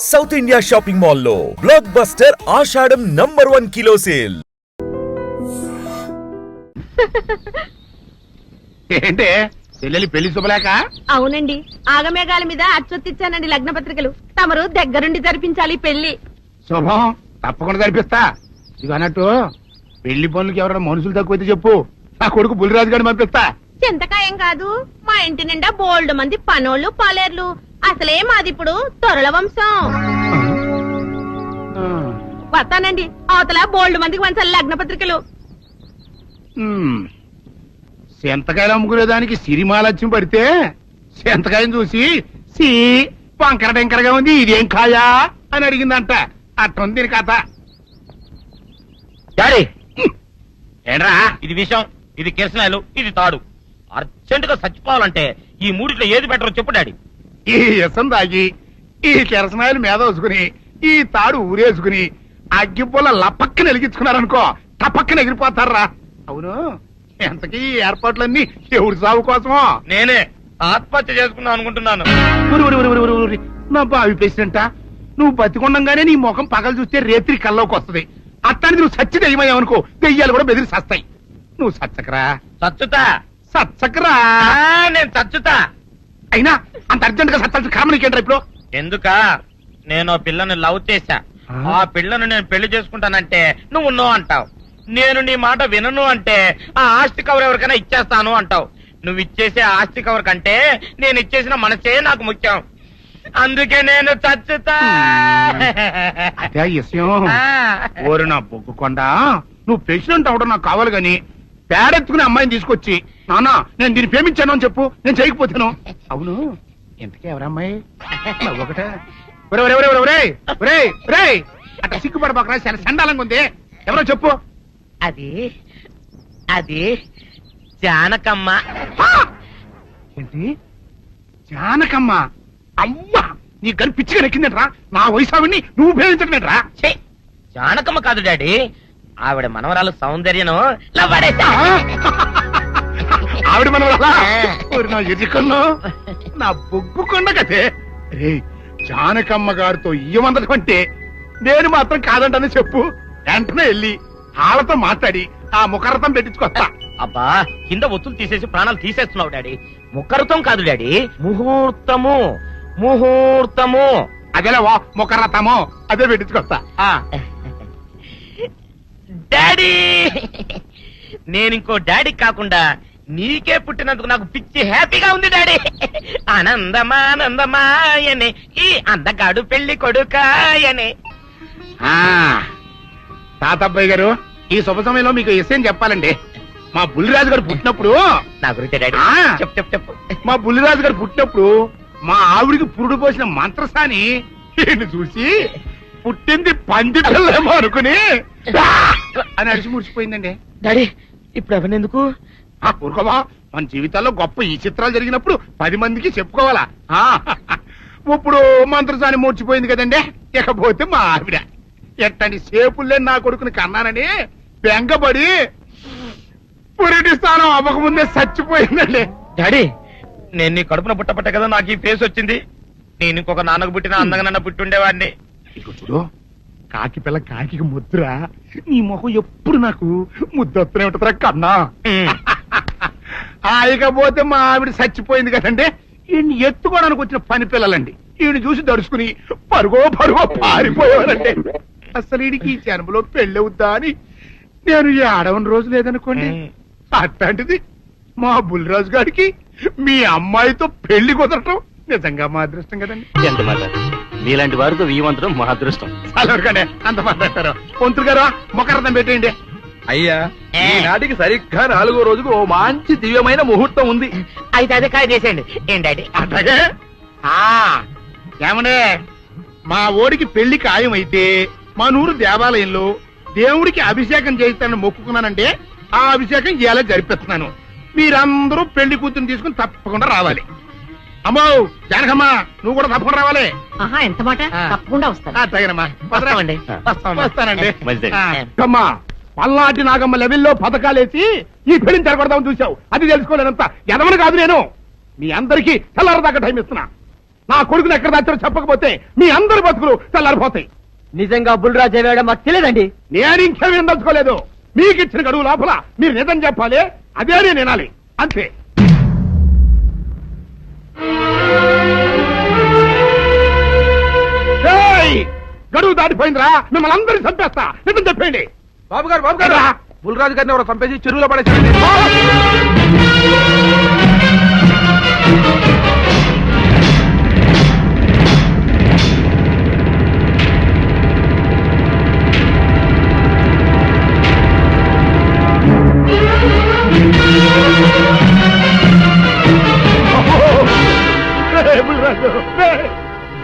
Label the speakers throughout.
Speaker 1: South India shopping మాల్లో block buster ఆషాఢం #1 kilo sale.
Speaker 2: ఏంటే చెల్లెలి పెళ్లి శుభలేక?
Speaker 3: అవునండి, ఆగమేఘాల మీద అచ్చొత్తిచ్చానండి లగ్న పత్రికలు. తమరు దగ్గరుండి జరిపించాలి పెళ్లి.
Speaker 2: శుభం, తప్పకుండా జరిపిస్తా. ఇక అన్నట్టు పెళ్లి పనులకి ఎవరైనా మనుషులు తక్కువైతే చెప్పు, నా కొడుకు బుల్లిరాజు గారిని పంపిస్తా.
Speaker 3: చింతకాయం కాదు, మా ఇంటి నిండా బోల్డ్ మంది పనోళ్ళు పాలేర్లు. అసలే మాది ఇప్పుడు తొరల వంశం. వస్తానండి, అవతల బోల్డ్ మందికి వంచాలి లగ్న పత్రికలు.
Speaker 2: సెంతకాయలు అమ్ముకునేదానికి సిరిమాలత్యం పడితే సెంతకాయని చూసి సి వంకర టెంకరగా ఉంది, ఇదేం కాయా అని అడిగిందంట. అట్టుంది దీని కథ.
Speaker 4: డాడీ ఏంట్రా ఇది విషయం, ఇది కిరసనాయలు, ఇది తాడు. అర్జెంట్ గా చచ్చిపోవాలంటే ఈ మూడిట్లో ఏది బెటర్ చెప్పు డాడీ.
Speaker 2: ఈ ఇసం తాగి ఈ కిరసనాయలు మీద వేసుకుని ఈ తాడు ఊరేసుకుని అగ్గిపూల లపక్కన వెలిగించుకున్నారనుకో, టపక్కన ఎగిరిపోతారా. అవును, ఎంతకీ ఈ ఏర్పాట్లన్నీ ఎవరి సాగు కోసమో?
Speaker 4: నేనే ఆత్మహత్య చేసుకుందాం అనుకుంటున్నాను.
Speaker 2: నా బావి పేసినంట, నువ్వు బతికొండంగానే నీ ముఖం పగలు చూస్తే రేత్రి కల్లోకి వస్తుంది. అట్టానికి నువ్వు సచ్చి దెయ్యమయ్యావనుకో, దెయ్యాలు కూడా బెదిరి సస్తాయి. నువ్వు సచ్చకరా,
Speaker 4: చచ్చుతా.
Speaker 2: సచ్చకరా.
Speaker 4: నేను చచ్చుతా.
Speaker 2: అయినా అంత అర్జెంట్ గా సచ్చాల్సిన కర్మ నీకేంట్రా ఇప్పుడు?
Speaker 4: ఎందుక నేను పిల్లని లవ్ చేశా. ఆ పిల్లను నేను పెళ్లి చేసుకుంటానంటే నువ్వు నో అంటావు. నేను నీ మాట వినను అంటే ఆ ఆస్తి కవర్ ఎవరికైనా ఇచ్చేస్తాను అంటావు. నువ్వు ఇచ్చేసే ఆస్తి కవర్ కంటే నేను ఇచ్చేసిన మనసే నాకు ముఖ్యం. అందుకే నేను చచ్చుతా.
Speaker 2: అదే విషయం. ఓరు నా బొగ్గుకొండ, నువ్వు ప్రెసిడెంట్ అవడం నాకు కావాలి గాని పేడెత్తుకునే అమ్మాయిని తీసుకొచ్చి నానా నేను దీన్ని ప్రేమించాను అని చెప్పు, నేను చేయకపోతాను. అవును, ఎంతకీ ఎవరమ్మాయి? ఒకటే అట్లా సిగ్గుపడబాకరా, చాలా సండాలంగా ఉంది. ఎవరో చెప్పు.
Speaker 4: అది అది జానకమ్మ.
Speaker 2: ఏంటి జానకమ్మ? అమ్మా, నీ గని పిచ్చిగా నెక్కిందంట్రా. నా వయసావిని నువ్వు ప్రేమించటమేట్రా?
Speaker 4: జానకమ్మ కాదు డాడీ, ఆవిడ మనవరాలు సౌందర్యను
Speaker 2: ఆవిడ మనవరాలా? నా ఎదుకున్నా నా బొగ్గుకొండ కదే. రే, జానకమ్మ గారితో ఇయ్యమందడం అంటే నేను మాత్రం కాదంటనే చెప్పు. వెంటనే వెళ్ళి వాళ్ళతో మాట్లాడి ఆ ముఖరథం పెట్టించుకొస్తా.
Speaker 4: అబ్బా, కింద ఒత్తులు తీసేసి ప్రాణాలు తీసేస్తున్నావు డాడీ. ముఖరథం కాదు డాడీ, ముహూర్తము. ముహూర్తము
Speaker 2: అదేలా ముఖరథము, అదే పెట్టించుకొస్తా.
Speaker 4: డాడీ, నేను ఇంకో డాడీ కాకుండా నీకే పుట్టినందుకు నాకు పిచ్చి హ్యాపీగా ఉంది డాడీ. ఆనందమానందమాయనే ఈ అందగాడు పెళ్లి కొడుకాయనే.
Speaker 2: తాతబ్బాయి గారు, ఈ శుభ సమయంలో మీకు విషయం చెప్పాలండి. మా బుల్లిరాజు గారు పుట్టినప్పుడు
Speaker 4: నా గురించి డాడీ చెప్పు చెప్పు చెప్పు.
Speaker 2: మా బుల్లిరాజు గారు పుట్టినప్పుడు మా ఆవిడికి పురుడు పోసిన మంత్రసాని ఈయన చూసి పుట్టింది పంది పిల్లేమో అనుకుని అని అడిచి ముడిచిపోయిందండి.
Speaker 4: డాడీ ఇప్పుడు ఎవరెందుకు?
Speaker 2: ఊరుకోవా, మన జీవితాల్లో గొప్ప ఈ చిత్రాలు జరిగినప్పుడు 10 మందికి చెప్పుకోవాలా. ఇప్పుడు మంత్రసాని మూర్చిపోయింది కదండి. ఇకపోతే మా ఆవిడ ఎట్టని సేపుల్లే నా కొడుకుని కన్నానని బెంగపడి పురిటి స్థానం అవ్వకముందే చచ్చిపోయిందండి.
Speaker 4: డాడీ, నేను నీ కడుపున పుట్టపట్టే కదా నాకు ఈ ఫేస్ వచ్చింది. నేను ఇంకొక నాన్నకు పుట్టిన అందంగా నన్ను పుట్టుండేవాడిని.
Speaker 2: ఇక చూడు, కాకి పిల్ల కాకి ముద్ర, నీ మొహం ఎప్పుడు నాకు ముద్దొత్తనే ఉంటుందిరా కన్నా. ఇకపోతే మా ఆవిడ చచ్చిపోయింది కదండి. ఈయన్ని ఎత్తుకోవడానికి వచ్చిన పని పిల్లలండి ఈయన చూసి దడుచుకుని పరుగో పారిపోయేవారండి. అసలు ఈడికి ఈ జన్మలో పెళ్ళవుద్దా అని నేను ఈ ఆడవని రోజు లేదనుకోండి. అట్లాంటిది మా బుల్లిరాజు గారికి మీ అమ్మాయితో పెళ్లి కుదరటం నిజంగా మా అదృష్టం కదండి.
Speaker 4: ఎంత మాట, మీలాంటి వారితో వీయమంతరం మా అదృష్టం.
Speaker 2: అలాగే అంత మాట్లాడతారు. పొంతులు గారు మొకరథం పెట్టేయండి.
Speaker 5: అయ్యా, ఈనాటికి సరిగ్గా 4వ రోజుకు ఓ మంచి దివ్యమైన ముహూర్తం ఉంది.
Speaker 4: అయితే అదే కాయ చేసేయండి. ఏం డాడీ?
Speaker 2: అట్లాగే ఏమనే, మా ఓడికి పెళ్లి ఖాయమైతే మా నూరు దేవాలయంలో దేవుడికి అభిషేకం చేయిస్తానని మొక్కుకున్నానంటే ఆ అభిషేకం ఇలా జరిపిస్తున్నాను. మీరందరూ పెళ్లి కూతురు తీసుకుని తప్పకుండా రావాలి. అమ్మో జానకమ్మ, నువ్వు కూడా తప్పకుండా రావాలి.
Speaker 3: ఎంత మాట, తప్పకుండా వస్తాను.
Speaker 2: అట్లాగేనమ్మా,
Speaker 4: వస్తామండి.
Speaker 2: వస్తానండి. అమ్మా, పల్నాటి నాగమ్మ లెవెల్లో పథకాలేసి ఈ పెళ్లిని జరగొడదామని చూసావు. అది తెలుసుకోలేనంత ఎదవని కాదు నేను. మీ అందరికీ తెల్లారదాకా టైం ఇస్తున్నా. నా కొడుకుని ఎక్కడ దాచారో చెప్పకపోతే మీ అందరి బతుకులు తెల్లారిపోతాయి.
Speaker 6: నిజంగా బుల్రాజ్ అయ్యాడో మాకు తెలియదండి.
Speaker 2: నేను ఇంకేమీ దలుచుకోలేదు. మీకు ఇచ్చిన గడువు లోపల మీరు నిజం చెప్పాలి, అదే నేను వినాలి, అంతే. గడువు దాటిపోయిందిరా, మిమ్మల్ని అందరినీ చంపేస్తా. నిజం చెప్పండి.
Speaker 5: బాబు గారు బుల్రాజు గారిని ఎవరో చంపేసి చెరువులో పడేసారండి.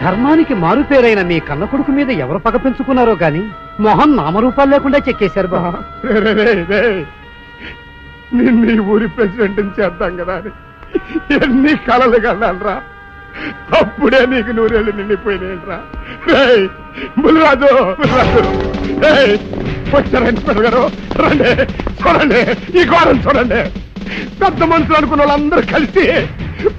Speaker 6: ధర్మానికి మారుపేరైన మీ కన్న కొడుకు మీద ఎవరు పగ పెంచుకున్నారో గాని మొహం నామరూపాలు లేకుండా చెక్కేశారు బాబా.
Speaker 2: నిన్ను ఈ ఊరి ప్రెసిడెంట్ చేద్దాం కదా అని ఎన్ని కలలు కన్నారా. అప్పుడే నీకు 100 ఏళ్ళు నిండిపోయినాయిరా. బుల్రాజు వచ్చారండి గారు, రండి చూడండి, ఈ ఘోరం చూడండి. పెద్ద మనుషులు అనుకున్న వాళ్ళందరూ కలిసి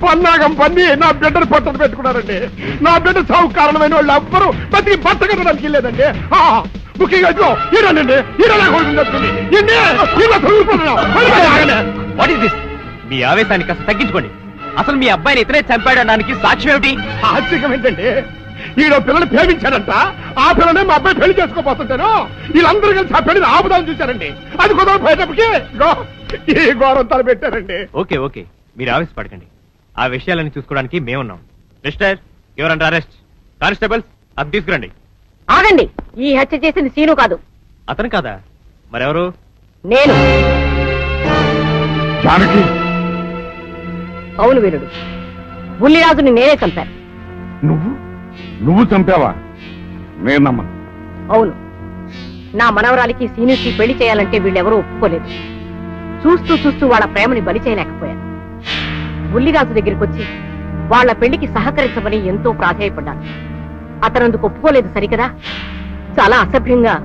Speaker 2: పన్నాగం పన్ని నా బిడ్డను పొట్టను పెట్టుకున్నారండి. నా బిడ్డ సాగు కారణమైన వాళ్ళు ఎవ్వరూ బతికి బట్ట కట్టడానికి వెళ్ళలేదండి. ముఖ్యంగా ఈడనండి,
Speaker 6: మీ ఆవేశాన్ని కాస్త తగ్గించుకోండి. అసలు మీ అబ్బాయిని ఇతనే చంపాడడానికి సాక్ష్యం ఏమిటి?
Speaker 2: ఆశ్చర్యం ఏంటండి, ఈడో పిల్లలు ప్రేమించాడంట. ఆ పిల్లనే మా అబ్బాయి పెళ్లి చేసుకోపోతుంటాను. వీళ్ళందరూ కలిసి ఆ పెళ్లిని ఆపుదాన్ని చూశారండి. అది కుదరపోయేటప్పటికి ఈ ఘోరం తలపెట్టారండి.
Speaker 6: ఓకే ఓకే, మీరు ఆవేశపడకండి. ఆ విషయాలను చూసుకోవడానికి మేమున్నాం. Mister your under arrest. Constables అది తీసుకురండి.
Speaker 3: ఆగండి, ఈ హత్య చేసింది సీను కాదు.
Speaker 6: అతను కాదా? మరెవరు?
Speaker 3: నేను.
Speaker 2: జానకి,
Speaker 3: అవును వీరుడు, బుల్లిరాజుని నేనే చంపాను.
Speaker 2: నువ్వు చంపావా? నేను నమ్మను.
Speaker 3: అవును, నా మనవరాలికి సీనుకి పెళ్లి చేయాలంటే వీళ్ళెవరూ ఒప్పుకోలేదు. చూస్తూ చూస్తూ వాళ్ళ ప్రేమని బలి చేయలేకపోయాను. బుల్లిరాజు దగ్గరికి వచ్చి వాళ్ళ పెళ్లికి సహకరించమని ఎంతో ప్రాధేయపడ్డాను. అతనందుకు ఒప్పుకోలేదు సరికదా. చాలా అసభ్యంగా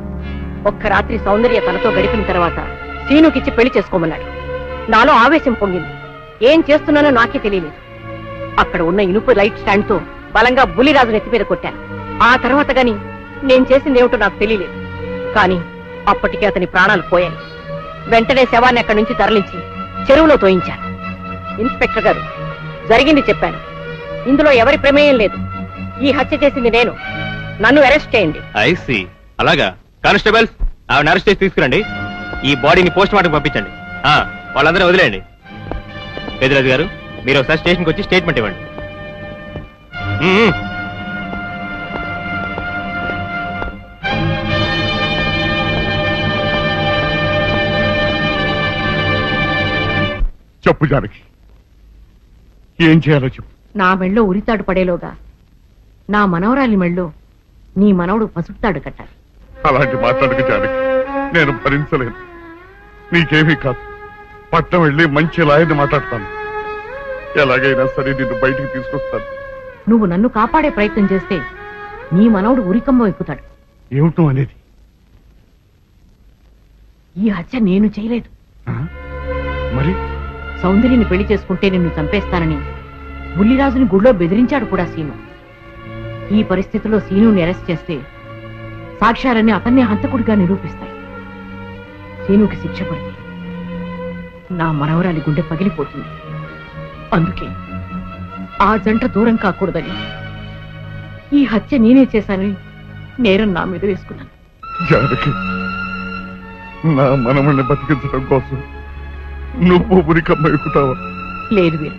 Speaker 3: ఒక్క రాత్రి సౌందర్య తనతో గడిపిన తర్వాత సీనుకిచ్చి పెళ్లి చేసుకోమన్నాడు. నాలో ఆవేశం పొంగింది. ఏం చేస్తున్నానో నాకే తెలియలేదు. అక్కడ ఉన్న ఇనుపు లైట్ స్టాండ్ తో బలంగా బుల్లిరాజు నెత్తి మీద కొట్టాను. ఆ తర్వాత గాని నేను చేసిందేమిటో నాకు తెలియలేదు. కానీ అప్పటికే అతని ప్రాణాలు పోయాయి. వెంటనే శవాన్ని అక్కడి నుంచి తరలించి చెరువులో తోయించాను. ఇన్స్పెక్టర్ గారు, జరిగింది చెప్పాను. ఇందులో ఎవరి ప్రమేయం లేదు. ఈ హత్య చేసింది నేను. నన్ను అరెస్ట్ చేయండి.
Speaker 6: ఐసి అలాగా. కానిస్టేబుల్స్ ఆవిడ అరెస్ట్ చేసి తీసుకురండి. ఈ బాడీని పోస్ట్ మార్టం పంపించండి. వాళ్ళందరూ వదిలేయండి. పెద్దరాజు గారు, మీరు ఒకసారి స్టేషన్కి వచ్చి స్టేట్మెంట్ ఇవ్వండి.
Speaker 2: చెప్పు జానకి, ఏం చేయాలో చెప్పు.
Speaker 3: నా మెళ్ళో ఉరితాడు పడేలోగా నా మనవరాలి మెళ్ళో నీ మనవడు పసుపుతాడు కట్టాలి.
Speaker 2: అలాంటి మాట్లాడక జానకి, నేను భరించలేను. నీకేమీ కాదు, పట్నం వెళ్ళి మంచి లాయర్ని మాట్లాడతాను. ఎలాగైనా సరే నిన్ను బయటికి తీసుకొస్తాను.
Speaker 3: నువ్వు నన్ను కాపాడే ప్రయత్నం చేస్తే నీ మనవడు ఉరికంబం ఎక్కుతాడు.
Speaker 2: ఏమిటో అనేది?
Speaker 3: ఈ హత్య నేను చేయలేదు.
Speaker 2: మరి
Speaker 3: సౌందర్యని పెళ్లి చేసుకుంటే నిన్ను చంపేస్తానని బుల్లిరాజుని గుళ్ళో బెదిరించాడు కూడా సీను. ఈ పరిస్థితిలో సీనుని అరెస్ట్ చేస్తే సాక్ష్యాలన్నీ అతన్నే హంతకుడిగా నిరూపిస్తాయి. సీనుకి శిక్ష పడితే నా మనవరాలి గుండె పగిలిపోతుంది. అందుకే ఆ జంట దూరం కాకూడదని ఈ హత్య నేనే చేశానని నేరం నా మీద వేసుకున్నాను.
Speaker 2: జానకి, నా మనమని బతికించడం కోసం నువ్వు ఉరికమ్మ ఎక్కుతావా?
Speaker 3: లేదు వీరు,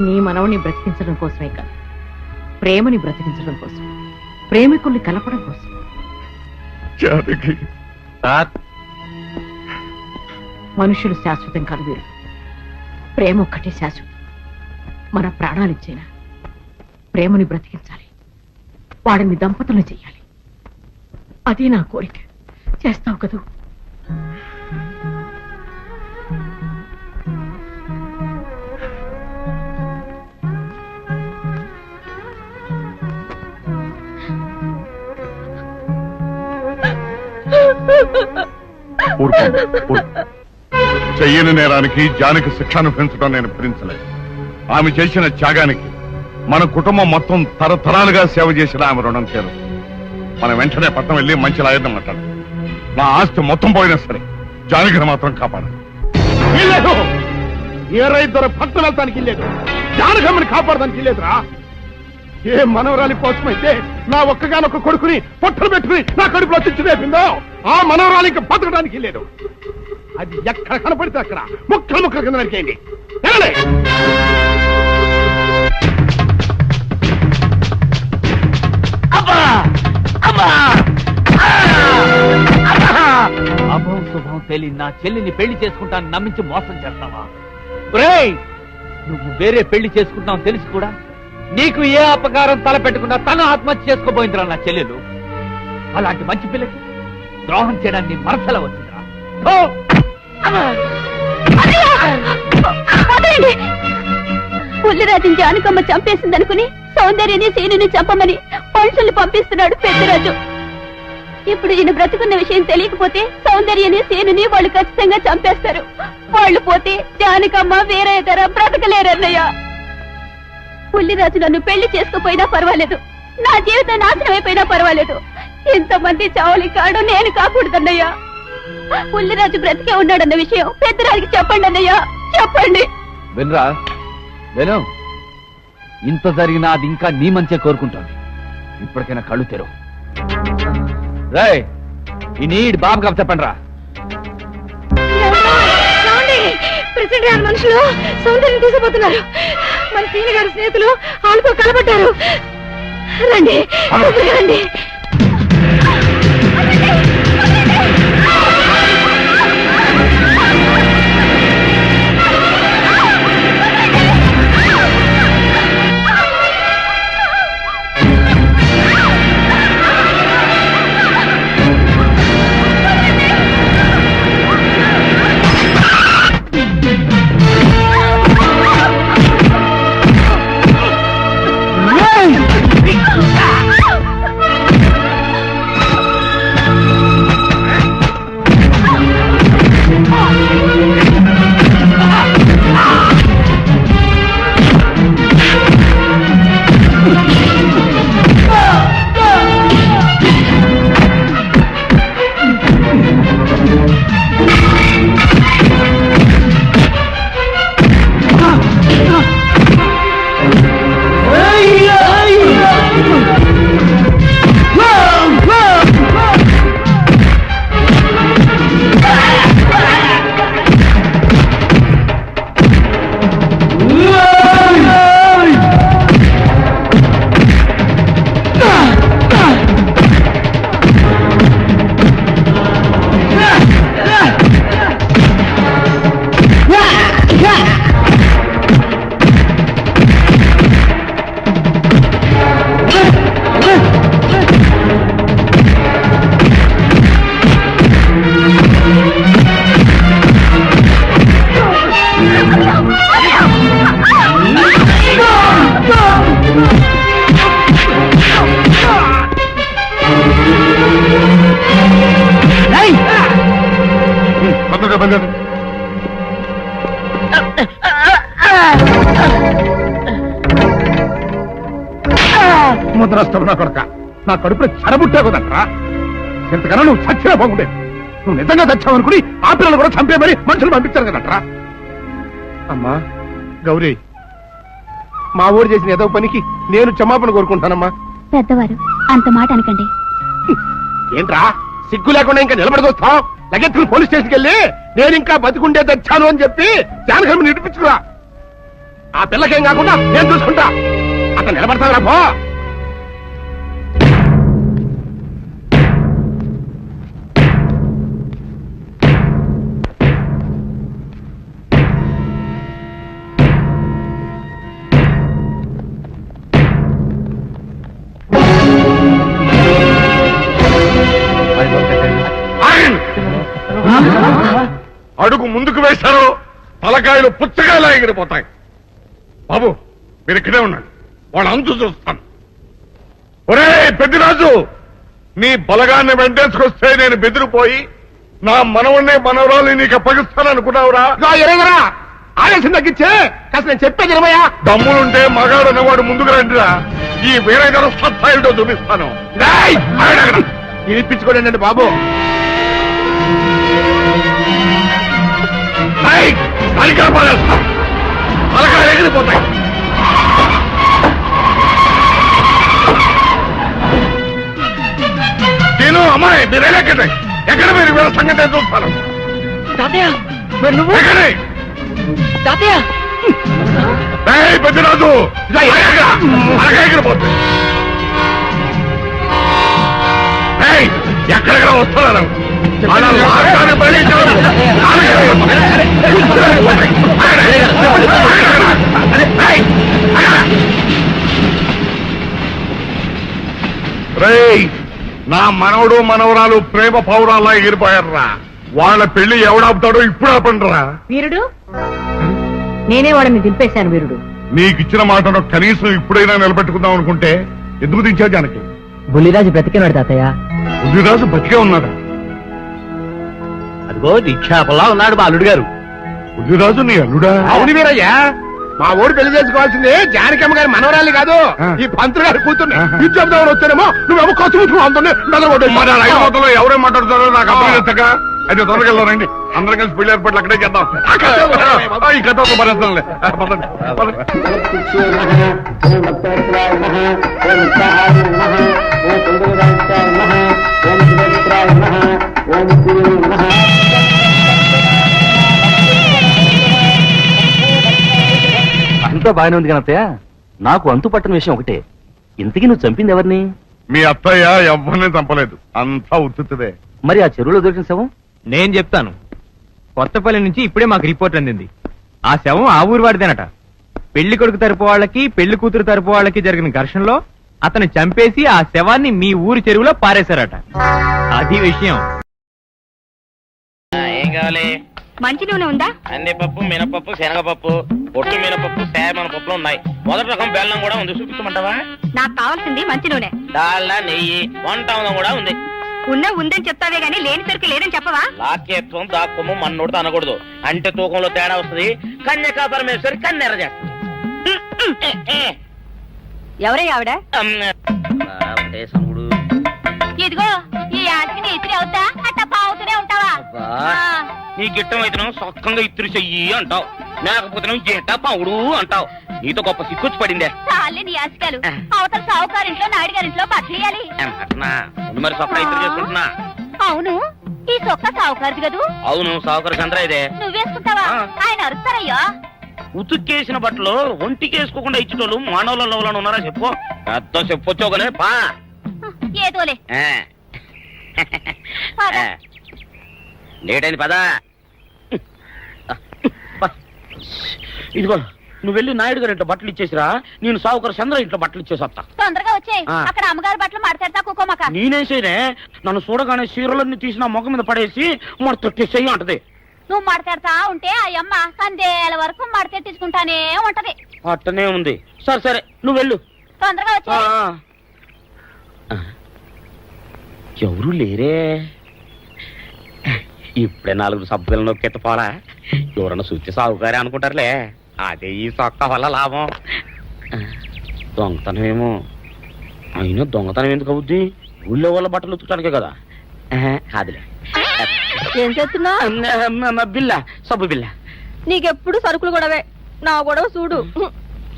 Speaker 3: నీ మనవని బ్రతికించడం కోసమే కాదు, ప్రేమని బ్రతికించడం కోసం, ప్రేమికుల్ని కలపడం కోసం.
Speaker 2: జానకి,
Speaker 3: మనుషులు శాశ్వతం కాదు వీరు, ప్రేమ ఒక్కటే శాశ్వతం. మన ప్రాణాలిచ్చైనా ప్రేమని బ్రతికించాలి, వాడిని దంపతులను చెయ్యాలి. అదే నా కోరిక. చేస్తావు కదూ?
Speaker 2: చెయ్యని నేరానికి జానకి శిక్షను పెంచడం నేను భరించలేదు. ఆమె చేసిన త్యాగానికి మన కుటుంబం మొత్తం తరతరాలుగా సేవ చేసిన ఆమె రుణం చేరు. మనం వెంటనే పట్నం వెళ్ళి మంచి లాయర్ని మాట్లాడు. నా ఆస్తి మొత్తం పోయినా సరే జానకిని మాత్రం కాపాడు. ఇల్లేదు ఏ రైతు పట్నం వెళ్తానికి ఇల్లేదు, జానకమ్మని కాపాడడానికి ఇల్లేదురా. ఏ మనవరాలి కోసమైతే నా ఒక్కగానొక్క కొడుకుని పొట్టలు పెట్టుకుని నా కడుపులో చిచ్చు రేపిందో ఆ మనవరాలికి బతకడానికి లేదు. అది ఎక్కడ కనపడితే అక్కడ ముక్కలు ముక్కలు కింద నరికేయండి.
Speaker 5: అభం శుభం తెలియని నా చెల్లిని పెళ్లి చేసుకుంటాను నమ్మించి మోసం చేస్తావా? ఒరేయ్, నువ్వు వేరే పెళ్లి చేసుకుంటావు తెలిసి కూడా నీకు ఏ అపకారం తలపెట్టకుండా తను ఆత్మహత్య చేసుకోబోయిందిరా నా చెల్లెలు. అలాంటి మంచి పిల్లకి ద్రోహం చేయడాన్ని మనసులో వచ్చిందిరా.
Speaker 7: పుల్లిరాజుని జానకమ్మ చంపేసిందనుకుని సౌందర్యని సీనుని చంపమని మనుషుల్ని పంపిస్తున్నాడు పెద్దరాజు. ఇప్పుడు ఈయన బ్రతుకున్న విషయం తెలియకపోతే సౌందర్యని సీనుని వాళ్ళు ఖచ్చితంగా చంపేస్తారు. వాళ్ళు పోతే జానకమ్మ వేరే ధర బ్రతకలేరన్నయ్య. పుల్లిరాజు నన్ను పెళ్లి చేసుకోపోయినా పర్వాలేదు, నా జీవితం నాశనం అయిపోయినా పర్వాలేదు, ఇంతమంది చావులి కాడు నేను కాకూడదన్నయ్యా. పుల్లిరాజు బ్రతికే ఉన్నాడన్న విషయం పెద్దరాజుకి చెప్పండి అన్నయ్యా, చెప్పండి.
Speaker 5: వినరా విను, ఇంత జరిగినా అది ఇంకా నీ మంచే కోరుకుంటాను. ఇప్పటికైనా కళ్ళు తెరు. రేయ్, ఈ నీడ్ బాబు కప్ చెప్పండి రా.
Speaker 7: ప్రెసిడెంట్ గారి మనుషులు సౌందర్యం తీసుకుపోతున్నారు. మన సీని గారి స్నేహితులు వాళ్ళతో కలబడ్డారు. రండి రండి.
Speaker 2: ముద్రస్తున్నా కొడక, నా కడుపులో చెడబుట్టే కదట్రా. ఇంతకన్నా నువ్వు చచ్చినా బాగుండేది. నువ్వు నిజంగా చచ్చావనుకుని ఆ పిల్లలు కూడా చంపేమని మనుషులు పంపించారు కదట్రా. అమ్మా గౌరీ, మా ఊరు చేసిన ఏదో పనికి నేను క్షమాపణ కోరుకుంటానమ్మా.
Speaker 7: పెద్దవారు అంత మాట అనకండి.
Speaker 2: ఏంట్రా సిగ్గు లేకుండా ఇంకా నిలబడదొస్తావు? లగెత్తులు పోలీస్ స్టేషన్కి వెళ్ళి నేను ఇంకా బతికుండే తెచ్చాను అని చెప్పి జానకమ్మని నిడిపించుకురా. ఆ పిల్లకేం కాకుండా నేను చూసుకుంటా. అక్కడ నిలబడతావురా పో. అడుగు ముందుకు వేశారు, తలకాయలు పుచ్చకాయలా ఎగిరిపోతాయి. బాబు మీరు ఇక్కడే ఉన్నాడు, వాళ్ళ అంతు చూస్తాను. ఒరే పెద్దిరాజు, నీ బలగాన్ని వెంటేసుకొస్తే నేను బెదిరిపోయి నా మనవన్నే మనవరాలు నీకు అప్పగిస్తాను అనుకున్నావురా? ఆవేశం తగ్గించే కాస్త నేను చెప్పేది ఇరవయా.
Speaker 8: దమ్ములుంటే మగాడు అనేవాడు ముందుకు రండిరా. ఈ వేరే గారు సత్తా ఏంటో చూపిస్తాను.
Speaker 2: వినిపించుకోండి బాబు.
Speaker 8: ఎగిరిపోతాయి. నేను అమ్మాయి మీరు ఎక్కడే ఎక్కడ మీరు వీళ్ళ సంగతి చూస్తాను.
Speaker 3: తాతయ్య మరి నువ్వు
Speaker 8: ఎక్కడే
Speaker 3: తాతయ్య
Speaker 8: పెద్దరాజు ఎగిరిపోతుంది. ఎక్కడెక్కడ వస్తున్నారు నా మనవడు మనవరాలు ప్రేమ పౌరాల్లా ఎగిరిపోయారా. వాళ్ళ పెళ్లి ఎవడాపుతాడో ఇప్పుడు ఆపండిరా.
Speaker 3: వీరుడు నేనే వాడిని దింపేశాను. వీరుడు
Speaker 8: నీకిచ్చిన మాటను కనీసం ఇప్పుడైనా నిలబెట్టుకుందాం అనుకుంటే ఎందుకు దించావు జానకి?
Speaker 3: బుల్లిరాజు బ్రతికినాడు తాతయ్య.
Speaker 8: బుద్ధిరాజు బతికే ఉన్నాడా?
Speaker 5: అదిగో నిక్షేపంలా ఉన్నాడు మా అల్లుడు గారు.
Speaker 8: బుద్ధిరాజు నీ అల్లుడా?
Speaker 2: అవును వీరయ్యా, మా ఊరు పెళ్లి చేసుకోవాల్సింది జానకమ్మ గారి మనవరాలి కాదు,
Speaker 8: ఆ.
Speaker 2: ఈ పంతులు గారి కూతుర్ని. ఇది చెప్తామని వచ్చానేమో నువ్వేమో ఖర్చు అందులో
Speaker 8: మరి ఆ రైలు మొత్తంలో ఎవరేం మాట్లాడుతారో నాకు అర్థం చేస్తాక అయితే త్వరగా వెళ్దారండి. అందరం కలిసి పెళ్లి ఏర్పాట్లు అక్కడే చేద్దాం. ఈ కథ భరిస్తాంలే.
Speaker 5: అంతా బాగానే ఉంది కనత్తయ్య. నాకు అంతు పట్టిన విషయం ఒకటే, ఇంతకీ నువ్వు చంపింది ఎవరిని?
Speaker 8: మీ అత్తయ్య ఎవరిని చంపలేదు, అంతా ఉత్తుదే.
Speaker 5: మరి ఆ చెరువులో దొరికిన శవం?
Speaker 6: నేను చెప్తాను. కొత్తపల్లి నుంచి ఇప్పుడే మాకు రిపోర్ట్ అందింది. ఆ శవం ఆ ఊరు వాడిదేనట. పెళ్లి కొడుకు తరపు వాళ్ళకి పెళ్లి కూతురు తరపు వాళ్ళకి జరిగిన ఘర్షణలో అతను చంపేసి ఆ శవాన్ని మీ ఊరు చెరువులో పారేశారట. అది విషయం.
Speaker 4: ఏం కావాలి?
Speaker 7: మంచి నూనె ఉందా?
Speaker 4: కందిపప్పు, మినపప్పు, శనగపప్పు, పొట్టు మినపప్పు, సేమన పప్పులు ఉన్నాయి. మొదటి రకం బెల్లం కూడా ఉంది, చూపించమంటావా?
Speaker 7: నాకు కావాల్సింది మంచి నూనె.
Speaker 4: డాల్డా, నెయ్యి, వంట కూడా ఉంది.
Speaker 7: ఉందని చెప్తావే గానీ లేని సరికి లేదని చెప్పవా?
Speaker 4: లాక్యత్వం దాక్కుము మన్నోడితో అనకూడదు, అంటే తూకంలో తేడా వస్తుంది. కన్యకా పరమేశ్వరి కన్నెర చేస్తుంది.
Speaker 7: ఎవరే ఆవిడ?
Speaker 4: ఒకటే సనుగుడు.
Speaker 7: ఇదిగో ఈ ఆటకి ఇతిరి అవుతా అట్ట పావుతూనే ఉంటావా?
Speaker 4: నీ గిట్టం అయితే సొక్కంగా ఇత్తురు చెయ్యి అంటావు, లేకపోతే గిట్ట పావుడు అంటావు. నీతో గొప్ప సిక్కుచ్చి పడిందే.
Speaker 7: చాలే నీ ఆశకాలు. అవతల సావుకారింట్లో నాయుడు గారింట్లో బట్టలేయాలి.
Speaker 4: అట్నా మరి సొక్క ఇత్తురు చేసుకుంటున్నా.
Speaker 7: అవును, ఈ సొక్క సావుకారిది కదూ?
Speaker 4: అవును, సావుకారు చంద్ర ఇదే.
Speaker 7: నువ్వేసుకుంటావా? ఆయన అరుస్తారయ్యో.
Speaker 4: ఉతుక్కేసిన బట్టలు ఒంటికి వేసుకోకుండా ఇచ్చేటోళ్ళు మానవులలో ఉన్నారా చెప్పు? పెద్ద చెప్పొచ్చోగలే పా.
Speaker 7: ఏదోలే.
Speaker 4: లేట్ అయింది పదా. ఇదిగో నువ్వు వెళ్ళి నాయుడు గారి ఇంట్లో బట్టలు ఇచ్చేసిరా, నేను సావుకారు చంద్ర ఇంట్లో బట్టలు ఇచ్చేసి వస్తా.
Speaker 7: తొందరగా వచ్చే.
Speaker 4: ఆ.
Speaker 7: అక్కడ అమ్మగారి బట్టలు మాడతాడతా కుకోమక.
Speaker 4: నేనేసేనే నన్ను చూడగానే చీరలన్నీ తీసిన మొగ మీద పడేసి మరి తొట్టేసేయి అంటది.
Speaker 7: నువ్వు మడతెడతా ఉంటే ఆ అమ్మ కందేల వరకు మడతెట్టించుకుంటానే ఉంటది.
Speaker 4: అట్టనే ఉంది. సరే సరే నువ్వు వెళ్ళు.
Speaker 7: తొందరగా వచ్చే.
Speaker 4: ఎవరు లేరే. ఇప్పుడే 4 సబ్బులు నొక్కెత్త పోరా. ఎవరన్నా చూస్తే సాగుకారే అనుకుంటారులే. అదే ఈ సొక్క వల్ల లాభం. దొంగతనం ఏమో. అయినా దొంగతనం ఎందుకు అవుద్ది? ఊళ్ళో వాళ్ళ బట్టలు ఉతుకడానికే కదా. కాదులే.
Speaker 7: ఏం చేస్తున్నా?
Speaker 4: బిల్ల, సబ్బు బిల్ల.
Speaker 7: నీకెప్పుడు సరుకులు గొడవే. నా గొడవ చూడు.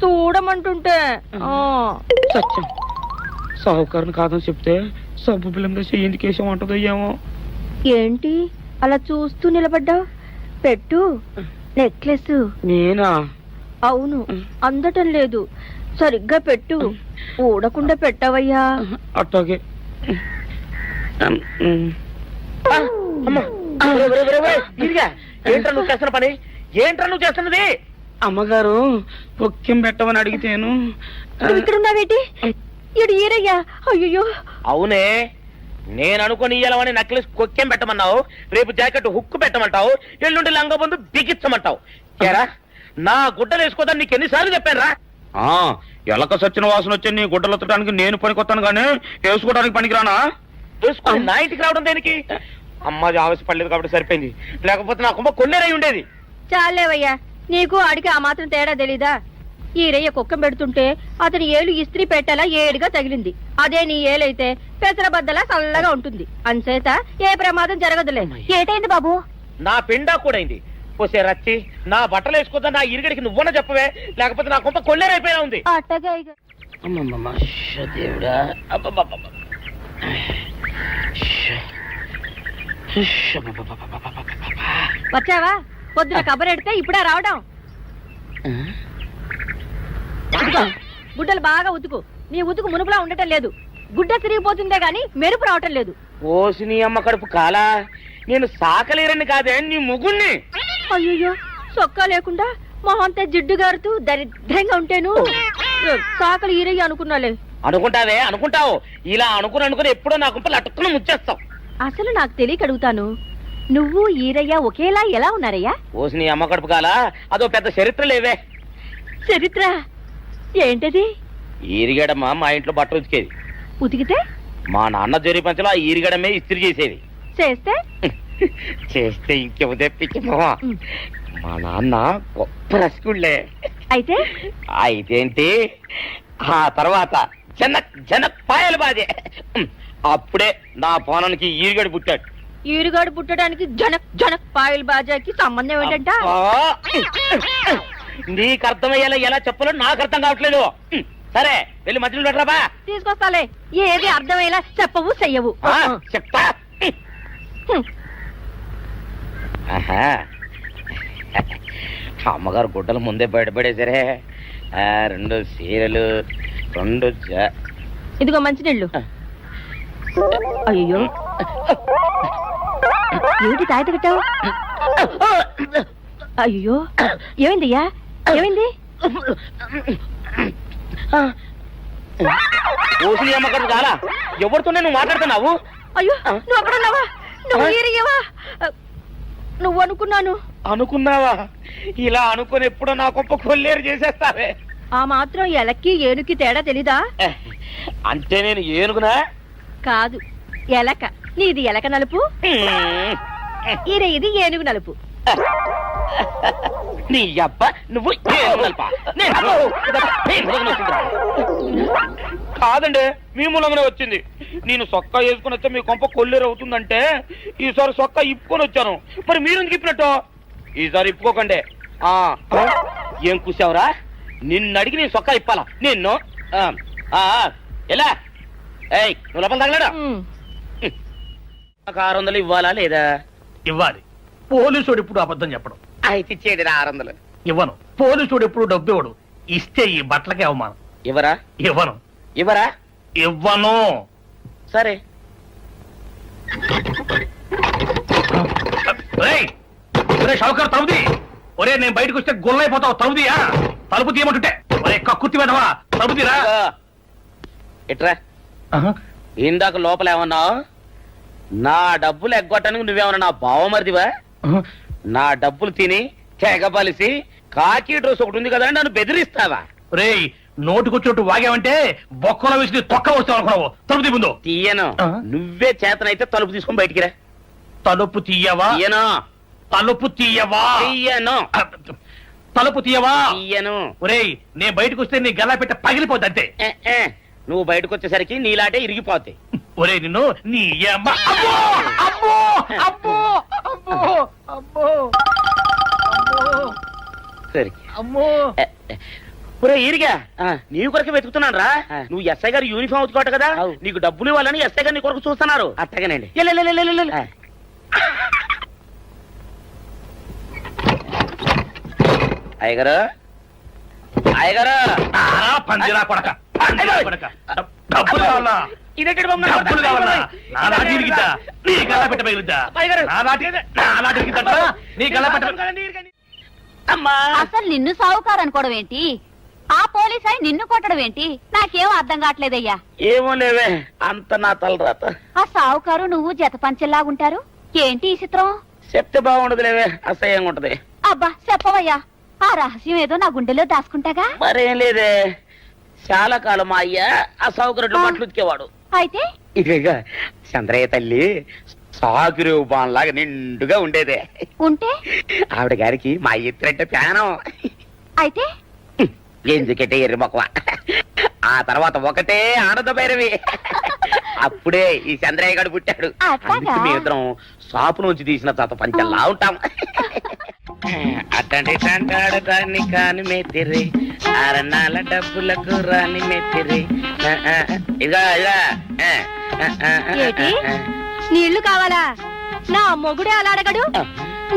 Speaker 7: చూడమంటుంటే
Speaker 4: సత్యం, సాహుకారుని కాదని చెప్తే సబ్బు బిల్ల మీద ఎందుకేసం అంటదో ఏమో.
Speaker 7: ఏంటి అలా చూస్తూ నిలబడ్డావు? పెట్టు. నెక్లెస్.
Speaker 4: నేనా?
Speaker 7: అవును, అందటం లేదు. సరిగ్గా పెట్టు. ఊడకుండా పెట్టవయ్యా.
Speaker 4: అట్టాగే. ఏంట్రా నువ్వు చేస్తున్న పని? ఏంట్రా నువ్వు చేస్తున్నది? అమ్మగారు పొక్కెం పెట్టమని అడిగితేను.
Speaker 7: నువ్వు ఇక్కడ ఉన్నావేటి? ఇడు ఈరయ్యా. అయ్యో.
Speaker 4: అవునే, నేను అనుకుని ఇయ్యాలని నక్లెస్ కొక్కెం పెట్టమన్నావు, రేపు జాకెట్ హుక్కు పెట్టమంటావు, ఎల్లుండి లంగబందు బిగించమంటావు. ఏరా నా గుడ్డలు వేసుకోదాన్ని నీకు ఎన్నిసార్లు చెప్పాను రా. ఎలక సచ్చిన వాసన వచ్చి నీ గుడ్డలు ఎత్తడానికి నేను పనికొత్తాను గానీ వేసుకోవడానికి పనికిరానా? వేసుకుని నా ఇంటికి రావడం దేనికి? అమ్మాది ఆవేశపడలేదు కాబట్టి సరిపోయింది, లేకపోతే నా కుమ్మ కొన్నేరై ఉండేది.
Speaker 7: చాలేవయ్యా,
Speaker 3: నీకు ఆడికి ఆ మాత్రం తేడా తెలీదా? ఈ రయ్య కుక్కం పెడుతుంటే అతని ఏలు ఇస్త్రీ పెట్టేలా ఏడుగా తగిలింది. అదే నీ ఏలైతే పెసరబద్దలా చల్లగా ఉంటుంది. అంచేత ఏ ప్రమాదం జరగదులే.
Speaker 7: ఏటైంది బాబు?
Speaker 4: నా పిండా కూడా అయింది. పోసే రచ్చి నా బట్టలు వేసుకోద్దా, నా ఇరుగడికి నువ్వన చెప్పవే, లేకపోతే నా కొంప కొల్లేరైపోయినా ఉంది.
Speaker 7: అట్టగా
Speaker 4: దేవుడా,
Speaker 3: వచ్చావా? పొద్దున కబరెడితే ఇప్పుడే రావడం. ఇదిగో, గుడ్డలు బాగా ఉతుకు. నీ ఉతుకు మునుపులా ఉండటం లేదు. గుడ్డ తిరిగిపోతుందే గాని మెరుపు రావటం లేదు.
Speaker 4: ఓసి నీ అమ్మ కడుపు కాలా, నేను సాకలేరని కాదే నీ ముగ్గుణ్ణి.
Speaker 3: అయ్యో, సొక్కా లేకుండా మొహంతా జిడ్డు గారుతూ దరిద్రంగా ఉంటేను సాకలు ఈరయ్య అనుకున్నాలే.
Speaker 4: అనుకుంటావే, అనుకుంటావు. ఇలా అనుకుని ఎప్పుడో నా గుంపలు అటుక్కుని ముచ్చేస్తావు.
Speaker 3: అసలు నాకు తెలియక అడుగుతాను, నువ్వు ఈరయ్య ఒకేలా ఎలా ఉన్నారయ్యా?
Speaker 4: ఓసి నీ అమ్మ కడుపు కాలా, అదో పెద్ద చరిత్ర లేవే.
Speaker 3: చరిత్ర ఏంటది?
Speaker 4: ఈరిగడమ్మ మా ఇంట్లో బట్టలు ఉతికేది.
Speaker 3: ఉతికితే
Speaker 4: మా నాన్న జరి పంచలో ఆ ఈరిగడమే ఇస్త్రీ చేసేది.
Speaker 3: చేస్తే
Speaker 4: చేస్తే ఇంకేమో తెప్పించమో. మా నాన్న గొప్ప రసికుళ్ళే.
Speaker 3: అయితే
Speaker 4: ఏంటి, ఆ తర్వాత జనక్ పాయలు బాధే. అప్పుడే నా పోనానికి ఈరిగడు పుట్టాడు.
Speaker 3: ఈరుగాడు పుట్టడానికి జనక్ పాయల్ బాజాకి సంబంధం ఏంటంట?
Speaker 4: నీకు అర్థమయ్యేలా ఎలా చెప్పాలో నాకు అర్థం కావట్లేదు. సరే, వెళ్ళి మధ్యలో పెట్టరాబా.
Speaker 3: తీసుకొస్తాలే. ఏది అర్థమయ్యేలా చెప్పవు, చెయ్యవు.
Speaker 4: చెప్తా. అమ్మగారు గుడ్డలు ముందే బయటపడేసరే. 2 చీరలు, 2
Speaker 3: ఇదిగో మంచినీళ్ళు. అయ్యో, ఏమిటి తాయిత కట్టావు? అయ్యో, ఏమైందయ్యా? ఏమైంది?
Speaker 4: ఓసి అమ్మగారు చాలా ఎవరితోనే నువ్వు మాట్లాడుతున్నావు?
Speaker 3: అయ్యో, నువ్వు అక్కడున్నావా? నువ్వు ఈరయ్యవా? నువ్వు అనుకున్నావా? ఇలా అనుకుని ఎప్పుడో నా గొప్ప కొల్లేరు చేసేస్తావే. ఆ మాత్రం ఎలక్కి ఏనుకి తేడా తెలీదా?
Speaker 4: అంటే నేను ఏనుగునా?
Speaker 3: కాదు, ఎలక. నీది ఎలక నలుపు, ఇది ఏనుగు నలుపు.
Speaker 4: నీ అబ్బ నువ్వు కాదండి, మీ మూలంగానే వచ్చింది. నేను సొక్కా వేసుకుని వచ్చా మీ కొంప కొల్లేరు అవుతుందంటే ఈసారి సొక్కా ఇప్పుకొని వచ్చాను. మరి మీరెందుకు ఇప్పినట్టు? ఈసారి ఇప్పుకోకండి. ఏం కూసావురా? నిన్ను అడిగి నేను సొక్కా ఇప్పాలా? నిన్ను ఎలా? ఏయ్, నువ్వు లోపల తగలడా? 600 ఇవ్వాలా లేదా?
Speaker 2: ఇవ్వాలి. పోలీసుడు ఇప్పుడు అబద్ధం చెప్పడం.
Speaker 4: అయితే ఇచ్చేది 600.
Speaker 2: ఇవ్వను. పోలీసుడు ఎప్పుడు డబ్బు ఇవ్వడు. ఇస్తే ఈ బట్టలకే అవమానం.
Speaker 4: ఇవ్వరా?
Speaker 2: ఇవ్వను.
Speaker 4: సరే.
Speaker 2: షౌకర్ తలుపుది. ఒరే, నేను బయటకు వస్తే గొల్లైపోతావు. తలుపుదియా? తలుపు తీయమంటుంటే ఒరే కక్కుర్తి వెదవా, తలుపుదిరా.
Speaker 4: ఎట్రా, ఇందాక లోపల ఏమన్నావు? నా డబ్బులు ఎగ్గొట్టడానికి నువ్వేమన్నా నా బావమరిదివా? నా డబ్బులు తిని తెగబలిసి కాకి డ్రెస్ ఒకటి ఉంది కదా నన్ను బెదిరిస్తావా?
Speaker 2: రేయ్, నోటుకొచ్చినట్టు వాగావంటే బొక్కలో వేసి తొక్క వస్తావు అనుకున్నావు. తలుపు ముందు
Speaker 4: తీయను. నువ్వే చేతనైతే తలుపు తీసుకొని బయటికి రా.
Speaker 2: తలుపు తీయవా?
Speaker 4: తలుపు తీయను.
Speaker 2: ఒరేయ్, నేను బయటకు వస్తే నీ గల్లా పెట్ట పగిలిపోద్ది అంతే.
Speaker 4: నువ్వు బయటకు వచ్చేసరికి నీలాటే ఇరిగిపోతాయి.
Speaker 2: ఒరే, నిన్ను నీ అమ్మ.
Speaker 4: ఈరిగా నీ కొరకు వెతుకుతున్నాను రా. నువ్వు ఎస్ఐ గారు యూనిఫామ్ అవుతుకోట కదా, నీకు డబ్బులు ఇవ్వాలని ఎస్ఐ గారు నీ కొరకు చూస్తున్నారు. అట్టగానండి. అయ్యగారు,
Speaker 2: పందిరా కొడక, డబ్బులు కావాలా? డబ్బులు కావాలా? నా నాటి ఇరిగిద్దా? నీ గల్లా పెట్ట పగిలిద్దా? నా నాటి ఇరిగిద్దా? నీ గల్లా పెట్ట.
Speaker 7: అసలు నిన్ను సావుకారు అనుకోవడం ఏంటి? ఆ పోలీస్ అయి నిన్ను కొట్టడం ఏంటి? నాకేం అర్థం కావట్లేదయ్యా.
Speaker 4: ఏమో లేవే, అంత నా తలరాత.
Speaker 7: ఆ సావుకారు నువ్వు జత పంచెల్లాగుంటారు ఏంటి ఈ చిత్రం?
Speaker 4: చెప్తే బాగుండదు లేవే, అసహ్యంగా ఉంటది.
Speaker 7: అబ్బా చెప్పవయ్యా, ఆ రహస్యం ఏదో నా గుండెలో దాచుకుంటాగా.
Speaker 4: మరేం లేదే, చాలా కాలం మా అయ్య ఆ సౌకర్యం బట్టలు ఉతికేవాడు.
Speaker 7: అయితే
Speaker 4: ఇక చంద్రయ్య తల్లి సాగురు బాన్లాగా నిండుగా ఉండేదే.
Speaker 7: ఉంటే
Speaker 4: ఆవిడ గారికి మా ఇద్దరంటే ప్యానం.
Speaker 7: అయితే
Speaker 4: ఎందుకంటే ఎర్రి మొక్కవ. ఆ తర్వాత ఒకటే ఆనంద భైరవి. అప్పుడే ఈ చంద్రయ్య గారు పుట్టాడు. అందుకే మేమిద్దరం షాపు నుంచి తీసిన తాత పంచల్లా ఉంటాం. అట్టండి అంటాడు దాన్ని కాని మెత్తిరి, అరణాల డబ్బులకు రాని మెత్తిరి. ఇదిగా
Speaker 3: నీళ్లు కావాలా? నా మొగుడే అలా అడగడు.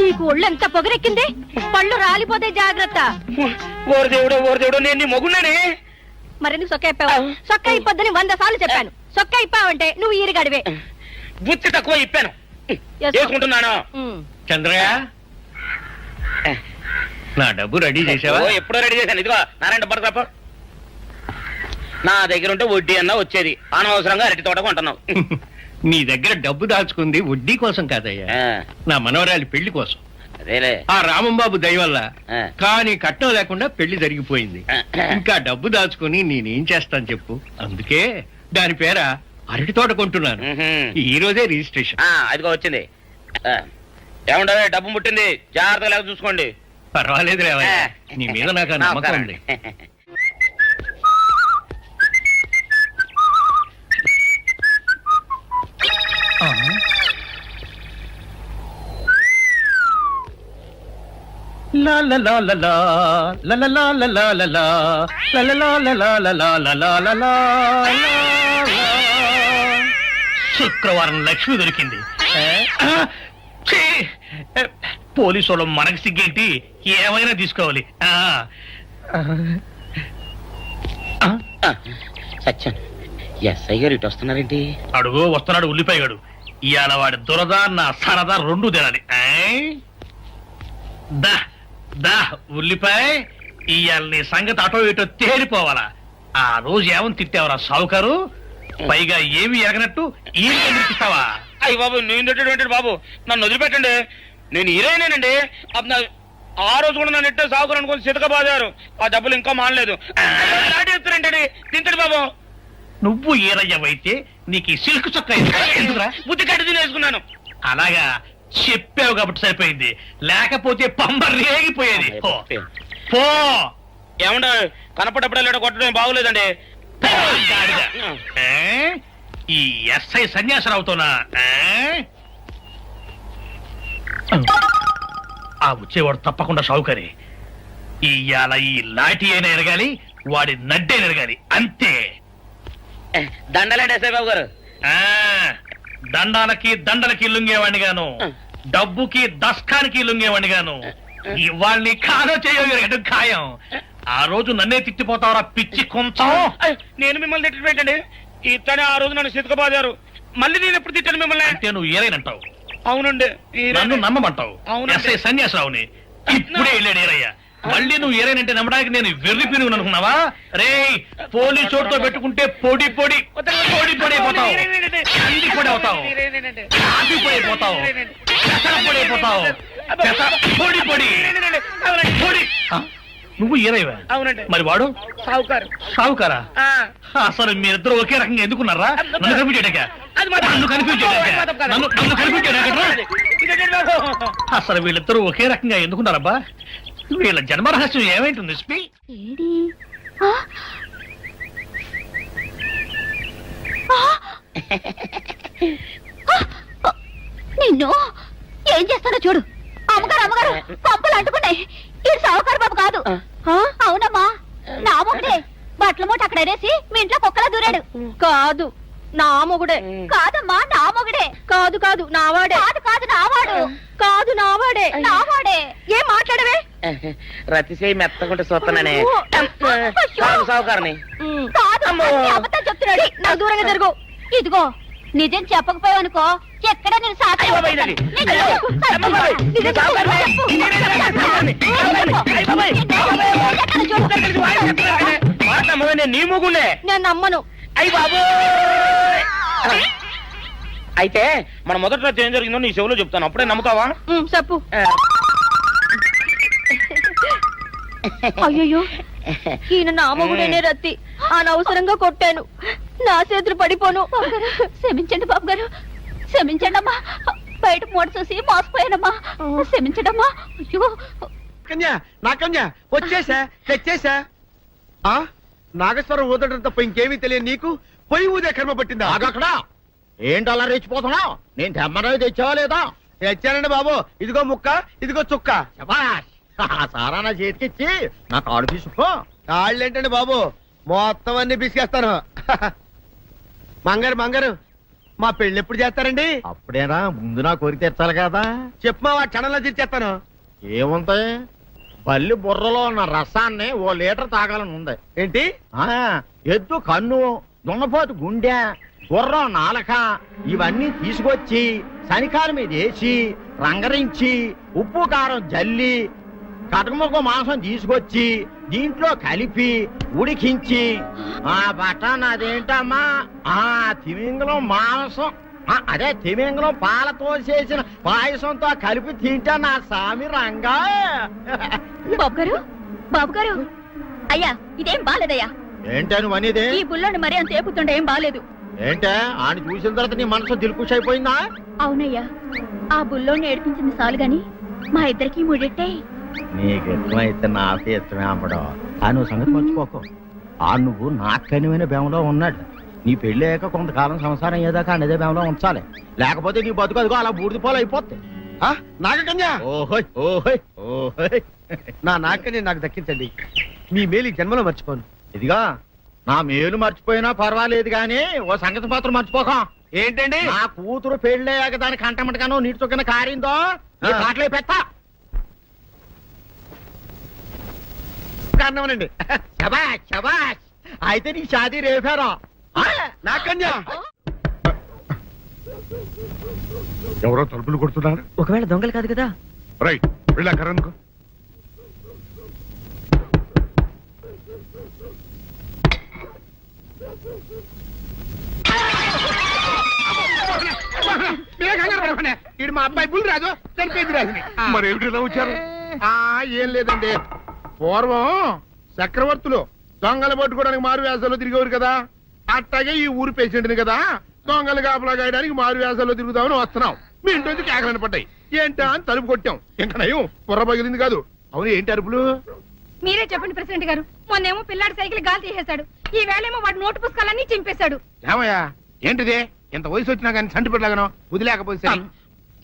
Speaker 3: నీకు ఒళ్ళు ఎంత పొగరెక్కింది, పళ్ళు రాలిపోతే జాగ్రత్త.
Speaker 4: ఓరు దేవుడు నేను నీ మొగున్నానే.
Speaker 3: మరెందుకు సొక్క ఇప్పావు? సొక్క ఇప్పొద్దని 100 సార్లు చెప్పాను. సొక్క ఇప్పావంటే నువ్వు ఈరిగడివే.
Speaker 4: బుద్ధి తక్కువ ఇప్పాను, చేసుకుంటున్నాను.
Speaker 5: చంద్రయ్య, నా డబ్బు రెడీ చేసావా?
Speaker 4: ఎప్పుడో రెడీ చేశాను. ఇదిగో నారాయణ డబ్బు తప్ప నా దగ్గర ఉంటే వడ్డీ అన్నా వచ్చేది. అనవసరంగా అరటి తోట కొంటున్నావు.
Speaker 5: నీ దగ్గర డబ్బు దాచుకుంది వడ్డీ కోసం కాదయ్యా, నా మనవరాలి పెళ్లి కోసం.
Speaker 4: అదేలే.
Speaker 5: ఆ రామంబాబు దయ వల్ల కానీ కట్నం లేకుండా పెళ్లి జరిగిపోయింది. ఇంకా డబ్బు దాచుకుని నేనేం చేస్తాను చెప్పు. అందుకే దాని పేర అరటి తోట కొంటున్నాను. ఈ రోజే రిజిస్ట్రేషన్.
Speaker 4: అదిగో వచ్చింది. ఏముండవే, డబ్బు ముట్టింది, జాగ్రత్తగా లేక చూసుకోండి.
Speaker 5: పర్వాలేదు రేవయ్య, నీ మీద నాకు ఆ నమ్మకం ఉంది. శుక్రవారం లక్ష్మి దొరికింది. పోలీసు వాళ్ళు మనకి సిగ్గేంటి, ఏమైనా తీసుకోవాలి.
Speaker 4: సత్యం, ఎస్ఐ గారు ఇటు వస్తున్నారేంటి?
Speaker 5: అడుగు వస్తున్నాడు ఉల్లిపాయగాడు. ఇవాళ వాడి దురద నా సరదా రెండు తినాలి. దా దా ఉల్లిపాయ, ఇవాళ నీ సంగతి అటో ఇటో తేలిపోవాలా. ఆ రోజు ఏమని తిట్టావరా సావుకారు? పైగా ఏమి ఎరగనట్టు ఈ ఇస్తావా?
Speaker 4: అయ్యి బాబు, నేను తిట్టేటువంటి బాబు, నన్ను వదిలిపెట్టండి. నేను హీరోయినేనండి. ఆ రోజు కూడా నన్ను ఇట్టే సాగురు అనుకుని సితకబాదారు. ఆ డబ్బులు ఇంకా మానలేదు. ఏంటండి తింటడు బాబు.
Speaker 5: నువ్వు ఈరయ్యవైతే నీకు సిల్క్ చొక్క ఎందుకురా?
Speaker 4: బుద్ధి కట్టి తినేసుకున్నాను.
Speaker 5: అలాగా చెప్పావు కాబట్టి సరిపోయింది, లేకపోతే పంబ రేగిపోయేది. పో.
Speaker 4: ఏమంటే కనపడప్పుడల్లా కొట్టడం బాగోలేదండి.
Speaker 5: ఈ ఎస్ఐ సన్యాసరావుతోనా? ఆ వచ్చేవాడు తప్పకుండా షావుకరి. ఇవాళ ఈ లాఠీ అయినా ఎరగాలి, వాడి నడ్డే ఎరగాలి, అంతే.
Speaker 4: దండలేండి ఎస్ఐ బాబు గారు.
Speaker 5: దండాలకి దండలకి లొంగేవాడిని గాను, డబ్బుకి దస్కానికి లొంగేవాడిని గాను. ఇవాళ్ళని కాదో చేయడం ఖాయం. ఆ రోజు నన్నే తిట్టిపోతావరా పిచ్చి కొంచెం.
Speaker 4: నేను మిమ్మల్ని తిట్టి పెట్టండి. ఇతనే ఆ రోజు నన్ను సితకబాదారు. మళ్ళీ నేను ఎప్పుడు తిట్టాను మిమ్మల్ని?
Speaker 5: అంటే నువ్వు ఏరైనంటావు.
Speaker 4: అవునండి,
Speaker 5: నన్ను నమ్మమంటావు. ఎస్ఐ సన్యాసరావుని ఇప్పుడే వెళ్ళాడు ఏరయ్య. మళ్ళీ నువ్వు ఏరైనంటే నమ్మడానికి నేను వెర్రి పిరుగు అనుకున్నావా? రే, పోలీసు చోటుతో పెట్టుకుంటే పొడి పొడి పొడి పొడి అయిపోతావు, కంది పొడి అవుతావు, కాఫీ పొడి అయిపోతావు, పెసర పొడి అయిపోతావు, పొడి పొడి పొడి. నువ్వు ఏరైవా?
Speaker 4: అవునండి.
Speaker 5: మరి వాడు
Speaker 4: సావుకారు.
Speaker 5: సావుకారా? అసలు మీరిద్దరు ఒకే రకంగా ఎందుకున్నారా? నన్ను కనిపించాడక అసలు వీళ్ళిద్దరూ ఒకే రకంగా ఎందుకున్నారబ్బా? వీళ్ళ జన్మ రహస్యం ఏమైంటుంది?
Speaker 7: నిన్ను ఏం చేస్తానో చూడు. అమ్మగారు అమ్మగారు, పంపలు అంటుకున్నాయి. ఇది సావుకారు బాబు కాదు. అవునమ్మా, నా మొగుడే. బట్టల మూట అక్కడ ఎరేసి మీ ఇంట్లో కుక్కలా దూరాడు.
Speaker 3: కాదు, నా మొగుడే.
Speaker 7: కాదమ్మా, నా మొగుడే.
Speaker 3: కాదు కాదు, నావాడే.
Speaker 7: కాదు కాదు, నావాడు.
Speaker 3: కాదు, నావాడే.
Speaker 7: నావాడే.
Speaker 3: ఏం మాట్లాడవే?
Speaker 4: రతిసేయి మెత్తకుంటే చూస్తున్నానే. సావుకారని
Speaker 7: కాదు, అబద్ధం చెప్తున్నాడు.
Speaker 3: నాకు దూరంగా జరుగు.
Speaker 7: ఇదిగో, నిజం చెప్పకపోయావనుకో ఎక్కడ నేను సాక్షి
Speaker 4: నీ ముగుండే.
Speaker 3: నేను నమ్మను.
Speaker 4: అయ్యి బాబు, అయితే మన మొదటి రాత్రి ఏం జరిగిందో నీ చెవులో చెప్తాను, అప్పుడే నమ్ముతావా?
Speaker 3: చెప్పు. అయ్యో, ఈయన నా మొగుడేనే రత్తి. అనవసరంగా కొట్టాను, నా చేతులు పడిపోను.
Speaker 7: క్షమించండి బాబు గారు, క్షమించండమ్మా. బయట మూట చూసి మోసపోయానమ్మా. క్షమించడమ్మా. అయ్యో
Speaker 9: కన్యా నా కన్యా వచ్చేసా తెచ్చేసా. ఆ నాగేశ్వరం ఊదడం తప్ప ఇంకేమీ తెలియదు నీకు. పొయ్యి ఊదే కర్మ పట్టిందా?
Speaker 4: అక్కడ ఏంటి అలా రెచ్చిపోతున్నావు? నేను తెమ్మనవి తెచ్చావా లేదా?
Speaker 9: తెచ్చానండి బాబు. ఇదిగో ముక్క, ఇదిగో చుక్క.
Speaker 4: శభాష్. ఆ సారా నా చేతికిచ్చి నా కాడు తీసుకో.
Speaker 9: కాళ్ళేంటండి బాబు, మొత్తం అన్ని బిసికేస్తాను. మంగారు మంగారు, మా పెళ్లి ఎప్పుడు చేస్తారండి?
Speaker 4: అప్పుడేనా, ముందు నా కోరిక తెచ్చాలి కదా.
Speaker 9: చెప్పు మా క్షణంలో తీర్చేస్తాను.
Speaker 4: ఏముంటాయి, బల్లి బుర్రలో ఉన్న రసాన్ని ఓ లీటర్ తాగాలని ఉంది.
Speaker 9: ఏంటి?
Speaker 4: ఆ ఎద్దు కన్ను, దున్నపోతు గుండె, గుర్రం నాలక ఇవన్నీ తీసుకొచ్చి శనికాల మీద వేసి రంగరించి ఉప్పు కారం జల్లి కటకముక్క మాంసం తీసుకొచ్చి దీంట్లో కలిపి ఉడికించి ఆ బటన్ అదేంటమ్మా ఆ తిమింగలం మాంసం, అదే తిమింగలం పాలతో చేసిన పాయసంతో కలిపి తింటా నా సామి రంగా.
Speaker 7: బాబు గారు, బాబు గారు, అయ్యా ఇదేం బాలేదయ్యా.
Speaker 4: ఏంటా నువ్వు అనేది?
Speaker 7: ఈ బుల్లోని మరీ అంత ఏపుతుండే ఏం బాలేదు.
Speaker 4: ఏంటే ఆయన చూసిన తర్వాత నీ మనసు దిల్కుష్ అయిపోయిందా?
Speaker 7: అవునయ్యా, ఆ బుల్లోని ఏడిపించింది చాలు గాని మా ఇద్దరికి ముడిట్టే.
Speaker 4: నీకు ఇష్టమైతే నాకే ఇష్టమే అమ్మడం. ఆ నువ్వు సంగతి మర్చిపోకు. ఆ నువ్వు నాకు కనివైన బేమలో ఉన్నాడు. నీ పెళ్లి అయ్యాక కొంతకాలం సంసారం ఏదాకా అనేదే బేమలో ఉంచాలి, లేకపోతే నీ బతుకు అదిగో అలా బూడిద పోలు అయిపోతాయి.
Speaker 9: నాగకన్యా,
Speaker 4: ఓహోయ్ ఓహోయ్ ఓహోయ్.
Speaker 9: నా నాగకన్య నాకు దక్కించండి. మీ మేలు జన్మలో మర్చిపోను.
Speaker 4: ఇదిగా నా మేలు మర్చిపోయినా పర్వాలేదు గాని ఓ సంగతి మాత్రం మర్చిపోక.
Speaker 9: ఏంటండి?
Speaker 4: నా కూతురు పెళ్ళయ్యాక దానికి కంటమటగానో నీటి చొక్కన కారిందో కాట్లే పెట్ట.
Speaker 9: కారణమనండి.
Speaker 4: శబాష్ శబాష్, అయితే నీ షాదీ రేపారా?
Speaker 9: నాకన్యా,
Speaker 8: ఎవరో తలుపులు కొడుతున్నారు.
Speaker 3: ఒకవేళ దొంగలు కాదు కదా?
Speaker 8: రైట్, వెళ్ళా కరెందుకు.
Speaker 2: ఇడు మా అబ్బాయి బుల్ రాజు చనిపోయింది రాజుని.
Speaker 8: మరి ఏమిటి ఇలా వచ్చారు?
Speaker 2: ఏం లేదండి, పూర్వం చక్రవర్తులు దొంగలు పట్టుకోవడానికి మారు వేసాల్లో తిరిగేవారు కదా, అట్టాగే ఈ ఊరు పేషెంట్ని కదా దొంగలు కాపలా గాయడానికి మారు వేసాల్లో తిరుగుదామని వస్తున్నాం. మీ ఇంటి నుంచి కేకలను పడ్డాయి. ఏంటా అని తలుపు కొట్టాం. ఇంకా నయం బుర్ర పగిలింది కాదు. అవును, ఏంటి అరుపులు?
Speaker 10: మీరే చెప్పండి ప్రెసిడెంట్ గారు. మొన్నేమో పిల్లాడి సైకిల్ గాలి తీసేశాడు, ఈ వేళేమో వాడి నోటు పుస్తకాలన్నీ చింపేశాడు.
Speaker 2: ఏమయ్యా ఏంటిది? ఇంత వయసు వచ్చినా కానీ చంటి పెట్టలాగనో వదిలేకపోతే సరే.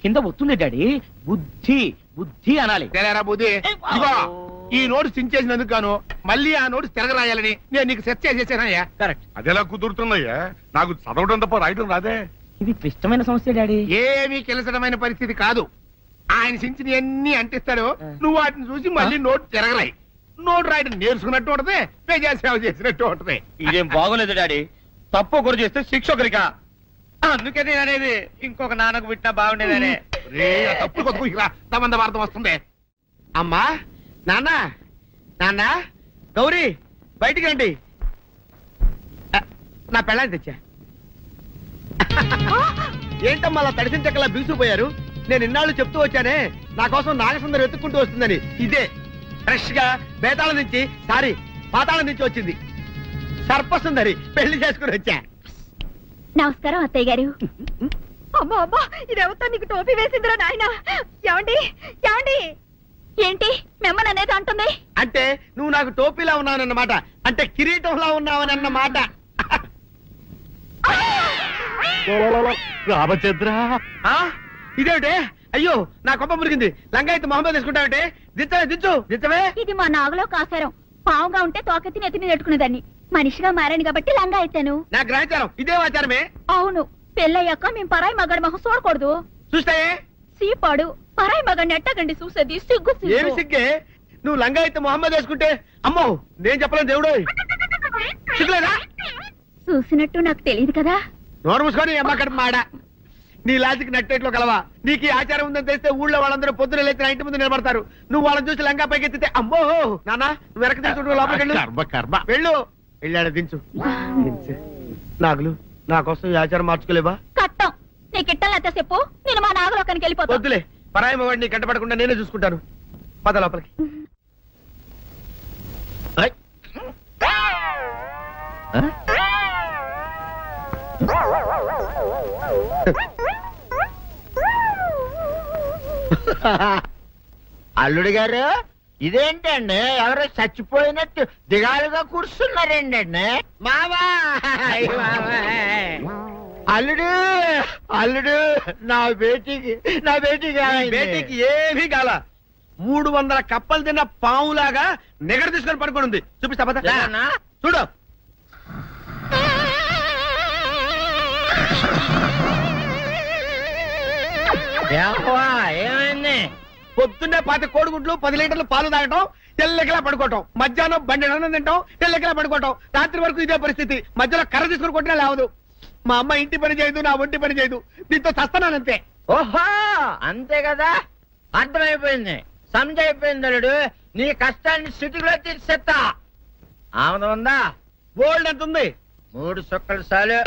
Speaker 5: కింద వస్తుంది డాడీ. బుద్ధి బుద్ధి అనాలి.
Speaker 2: తెలేరా బుద్ధి. ఇదిగో ఈ నోటు చించేసినందుకు గాను మళ్ళీ ఆ నోటు తిరగరాయాలని నేను నీకు సెట్ చేసేసానయ్యా.
Speaker 5: కరెక్ట్.
Speaker 8: అదెలా కుదురుతున్నాయ్యా? నాకు చదవడం తప్ప రాయడం రాదే.
Speaker 5: ఇది క్లిష్టమైన సమస్య డాడీ.
Speaker 2: ఏమీ కిలసడమైన పరిస్థితి కాదు. ఆయన చించిన ఎన్ని అంటిస్తాడో నువ్వు వాటిని చూసి మళ్ళీ నోటు తిరగరాయి. నోటు రాయడం నేర్చుకున్నట్టు ఉంటది, ప్రజాసేవ చేసినట్టు ఉంటది.
Speaker 4: ఇదేం బాగోలేదు డాడీ. తప్పు ఒకరు చేస్తే శిక్ష ఒకరికా. అందుకే నేను అనేది ఇంకొక నాన్నకు పుట్టినా బాగుండేదనే.
Speaker 2: రే, ఆ తప్పుడు కొత్త తమంద వార్త వస్తుంది.
Speaker 9: అమ్మా, నాన్న, నాన్న, గౌరీ బయటికి రండి. నా పెళ్ళాన్ని తెచ్చా. ఏంటమ్మా అలా తడిసిన చెక్కలా బిగుసిపోయారు? నేను ఇన్నాళ్ళు చెప్తూ వచ్చానే నా కోసం నాగసుందరం వెతుక్కుంటూ వస్తుందని. ఇదే ఫ్రెష్ గా బేతాళం నుంచి, సారీ పాతాళం నుంచి వచ్చింది. సర్పసుందరి పెళ్లి చేసుకుని వచ్చా.
Speaker 7: నమస్కారం అత్తయ్య గారు.
Speaker 10: అమ్మా అమ్మా, ఇదేవతా నీకు టోపీ వేసిందిరా నాయన. ఏమండి ఏమండి?
Speaker 7: ఏంటి మిమ్మల్ని అనేది అంటుంది?
Speaker 9: అంటే నువ్వు నాకు టోపీలా ఉన్నావనన్నమాట, అంటే కిరీటంలా ఉన్నావనన్నమాట.
Speaker 5: రామచంద్ర,
Speaker 9: ఇదేమిటే? అయ్యో నా కొప్ప మురిగింది. లంగా అయితే మొహమ్మద్ తీసుకుంటావంటే? దించవే, దించు, దించవే.
Speaker 7: ఇది మా నాగులో కాసారం. పావుగా ఉంటే తోకెత్తి నెత్తి మీద పెట్టుకునేదాన్ని. మనిషిగా మారాను కాబట్టి లంగా అయితాను.
Speaker 9: నా గ్రహచారం ఇదే ఆచారమే.
Speaker 7: అవును, పెళ్ళయ్యాక మేము పరాయి మగాడి మొహం చూడకూడదు.
Speaker 9: చూస్తాయే
Speaker 7: సీపాడు పరాయి మగాడిని ఎట్టగండి చూసేది. సిగ్గు
Speaker 9: ఏమి సిగ్గే? నువ్వు లంగా అయితే మొహమ్మద్ వేసుకుంటే అమ్మో నేను చెప్పలేను దేవుడు. సిగ్గులేదా?
Speaker 7: చూసినట్టు నాకు తెలియదు కదా.
Speaker 9: నోరు మూసుకొని అమ్మ కడుపు మాడ. నీ లాజిక్ నట్టేట్లో కలవా? నీకు ఈ ఆచారం ఉందని తెలిస్తే ఊళ్ళో వాళ్ళందరూ పొద్దున లేచి నా ఇంటి ముందు నిలబడతారు. నువ్వు వాళ్ళని చూసి లంగా పైకి ఎత్తితే అమ్మో నాన్న నువ్వు వెనక తీసుకుంటూ లోపలికి వెళ్ళు. వెళ్ళాడు, దించు, దించు. నాగులు నా కోసం ఈ ఆచారం మార్చుకోలేవా?
Speaker 7: కట్టం నీకు ఇట్టలేత చెప్పు, నేను మా నాగలోకానికి వెళ్ళిపోతా.
Speaker 9: వద్దులే, పరాయి వాడిని కంటపడకుండా నేనే చూసుకుంటాను. పద లోపలికి.
Speaker 4: అల్లుడు గారు ఇదేంటండి ఎవరో చచ్చిపోయినట్టు దిగాలుగా కూర్చున్నారేంటండి
Speaker 9: మావా
Speaker 4: అల్లుడు అల్లుడు నా బేటీకి
Speaker 9: బేటీకి ఏమీ కాల 300 కప్పలు తిన్న పావులాగా నిగడ తీసుకొని పడుకొని ఉంది. చూపిస్తా పద. చూడు.
Speaker 4: ఏమైంది?
Speaker 9: పొద్దున్నే 10 కోడిగుడ్లు 10 లీటర్లు పాలు తాగటం, తెల్లకిలా పడుకోవటం, మధ్యాహ్నం బండి అన్నం తింటాం, తెల్లకిలా పడుకోవటం, రాత్రి వరకు ఇదే పరిస్థితి. మధ్యలో కర్ర తీసుకుని కొట్టినా లేవదు. మా అమ్మ ఇంటి పని చేయదు, నా ఒంటి పని చేయదు. దీంతో చస్తున్నానంతే.
Speaker 4: ఓహో అంతే కదా, అర్థమైపోయింది, సమజైపోయింది. అల్లుడు నీ కష్టాన్ని సిటీలో తీర్చేస్తా. ఆమె ఉందా?
Speaker 9: గోల్డ్ ఎంత ఉంది?
Speaker 4: 3 సుక్కలు చాలు.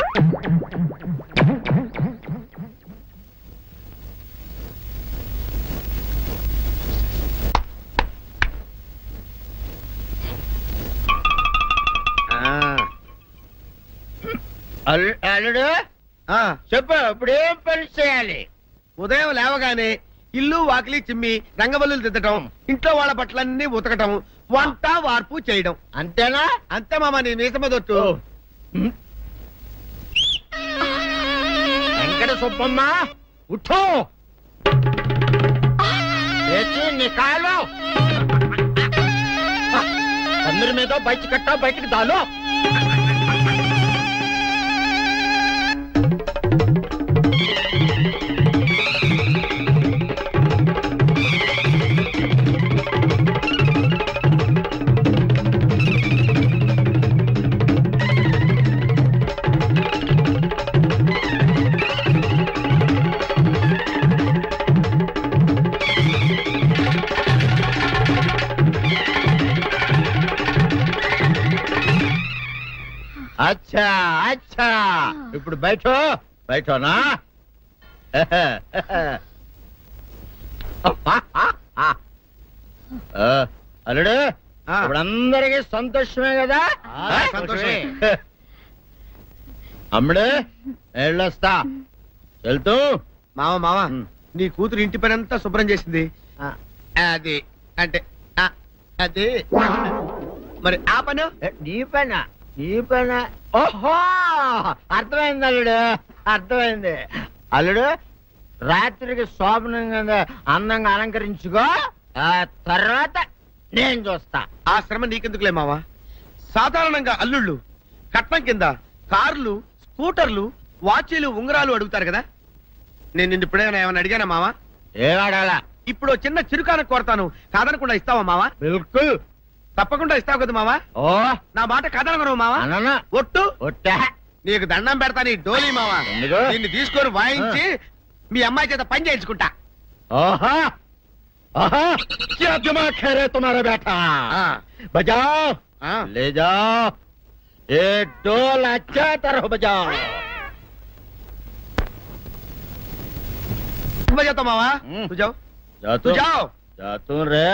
Speaker 4: అల్లుడు చెప్పు, ఇప్పుడు ఏం పని చేయాలి?
Speaker 9: ఉదయం లేవగానే ఇల్లు వాకిలి చిమ్మి రంగవల్లులు దిద్దటం, ఇంట్లో వాళ్ళ బట్టలన్నీ ఉతకటం, వంట వార్పు చేయడం.
Speaker 4: అంతేనా?
Speaker 9: అంతే మామ, నీ మీసమదొట్టు.
Speaker 4: వెంకట సుబ్బమ్మ ఉఠో, లేచి నీ కాలు అందరి మీద బయట కట్టా, బయటికి దాలో. అచ్చా అచ్చా, ఇప్పుడు బయటనా? అల్లుడు ఇప్పుడు అందరికి సంతోషమే కదా?
Speaker 9: సంతోషమే.
Speaker 4: అమ్ముడు వెళ్ళొస్తా, వెళ్తూ.
Speaker 9: మామ నీ కూతురు ఇంటి పని అంతా శుభ్రం చేసింది. అది అంటే అది మరి ఆ పని
Speaker 4: నీ పైన ఓహో అర్థమైంది అల్లుడు, అర్థమైంది. అల్లుడు రాత్రికి శోభనంగా అందంగా అలంకరించుకో, ఆ తర్వాత నేను చూస్తా.
Speaker 9: ఆ శ్రమ నీకెందుకులే మావా. సాధారణంగా అల్లుళ్ళు కట్నం కింద కార్లు, స్కూటర్లు, వాచీలు, ఉంగరాలు అడుగుతారు కదా. నేను నిన్ను ఇప్పుడేమైనా ఏమైనా అడిగానా మావా?
Speaker 4: ఏవాడాలా?
Speaker 9: ఇప్పుడు చిన్న చిరుకాన కోరతాను, కాదనకుండా ఇస్తావా మావా?
Speaker 4: బిల్కుల్
Speaker 9: తప్పకుండా ఇస్తావు కదా మావా.
Speaker 4: ఓ
Speaker 9: నా మాట కాదనగను మావా.
Speaker 4: అననా
Speaker 9: ఒట్టు
Speaker 4: ఒట్టా.
Speaker 9: నీకు దండం పెడతా నీ డోలీ మావా.
Speaker 4: ఎందుకు?
Speaker 9: దీన్ని తీసుకొని వాయించి మీ అమ్మాయి చేత పని చేయించుకుంటా.
Speaker 4: ओहा आहा क्या दिमाग है रे तुम्हारा बेटा। बजाओ ले जाओ एक डोल अच्छा तरह बजाओ।
Speaker 9: बजाता मावा तू जाओ तू जाओ
Speaker 4: जातू रे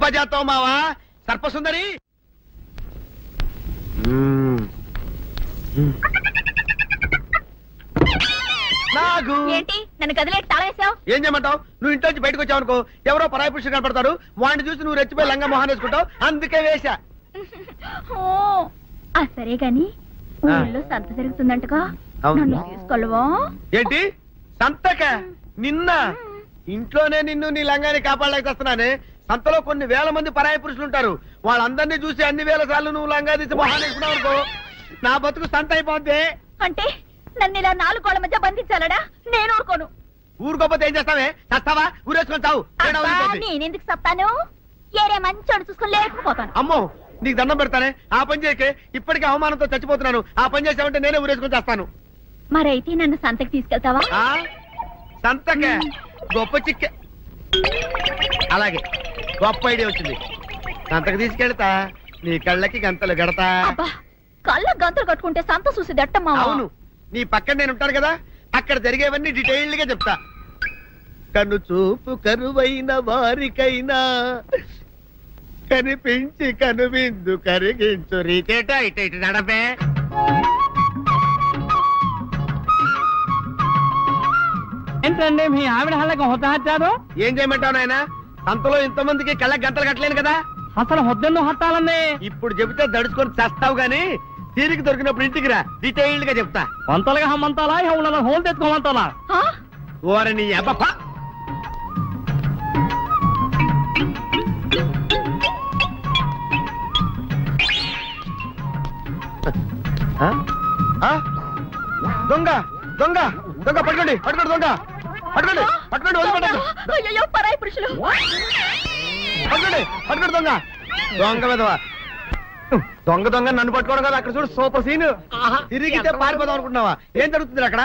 Speaker 9: बजाता हूँ मावा सर्प सुंदरी। నాగు
Speaker 7: ఏంటి నన్ను గదిలేటి తాళేసావు?
Speaker 9: ఏం చేయమంటావు? నువ్వు ఇంట్లో నుంచి బయటకు వచ్చావు అనుకో, ఎవరో పరాయి పురుషుడు కనపడతారు, వాడిని చూసి నువ్వు రెచ్చిపోయి లంగా మొహాన్ వేసుకుంటావు, అందుకే వేశా.
Speaker 7: సరే గాని ఊళ్ళో సంత జరుగుతుందంటగా, నన్ను తీసుకెళ్ళవా?
Speaker 9: ఏంటి సంతక? నిన్న ఇంట్లోనే నిన్ను నీ లంగాన్ని కాపాడలేకొస్తున్నానే. సంతలో కొన్ని వేల మంది పరాయి పురుషులు ఉంటారు, వాళ్ళందరినీ చూసి అన్ని వేల సార్లు నువ్వు లంగా తీసి మొహాన్ వేసుకున్నావు అనుకో, నా బతుకు సంత అయిపోద్ది.
Speaker 7: అంటే నన్ను ఇలా 4 గోళ్ల మధ్య బంధించాలడా? నేను ఊరుకోను.
Speaker 9: ఊరుకోపోతే ఏం చేస్తావే? చస్తావా? ఊరేసుకొని చావు.
Speaker 7: నేనెందుకు చెప్తాను? ఏరే మంచోడు చూసుకుని లేకపోతాను.
Speaker 9: అమ్మో నీకు దండం పెడతానే, ఆ పని చేయకే. ఇప్పటికే అవమానంతో చచ్చిపోతున్నాను, ఆ పని చేసావంటే నేనే ఊరేసుకొని చేస్తాను.
Speaker 7: మరైతే నన్ను సంతకి తీసుకెళ్తావా?
Speaker 9: సంతకే గొప్ప చిక్కే. అలాగే గొప్ప ఐడియా వచ్చింది. సంతకు తీసుకెళ్తా, నీ కళ్ళకి గంతలు గడతా.
Speaker 7: కళ్ళ గంతలు కట్టుకుంటే సంత చూసి దట్టమ్మా.
Speaker 9: అవును, నీ పక్కన నేను ఉంటాను కదా, అక్కడ జరిగేవన్నీ డీటెయిల్డ్ గా చెప్తా. కన్ను చూపు కరువైన వారికైనా కనిపించి కనువిందు కరిగించు రీకేట ఇటు ఇటు నడపే.
Speaker 6: ఎంత
Speaker 5: ఏమిటండి మీ ఆవిడ హళ్ళకి హొత్తహత్యాదు?
Speaker 9: ఏం చేయమంటావు నాయన? అంతలో ఇంతమందికి కళ్ళకి గంటలు కట్టలేను కదా.
Speaker 5: అసలు హొద్దెందుకు హత్తాలండి?
Speaker 9: ఇప్పుడు చెబితే దడుచుకొని చస్తావు గాని తీరికి దొరికినప్పుడు ఇంటికి రా, డీటెయిల్డ్ గా చెప్తా.
Speaker 5: వంతలుగా హమ్మంతాలా ఇక హోల్ తెచ్చుకోమంతాలా?
Speaker 9: ఓరని అబ్బప్ప. దొంగ దొంగ దొంగ పట్టుకోండి పట్టుకోండి దొంగ పట్టుకోండి పట్టుకోండి వదిలిపెట్టండి.
Speaker 7: అయ్యో పరాయి పురుషులు.
Speaker 9: పట్టుకోండి పట్టుకోండి దొంగ దొంగ విధవా. దొంగ దొంగ నన్ను పట్టుకోవడం కదా. అక్కడ చూడు సూపర్ సీన్. తిరిగితే పారిపోదాం అనుకుంటున్నావా? ఏం జరుగుతుంది అక్కడ?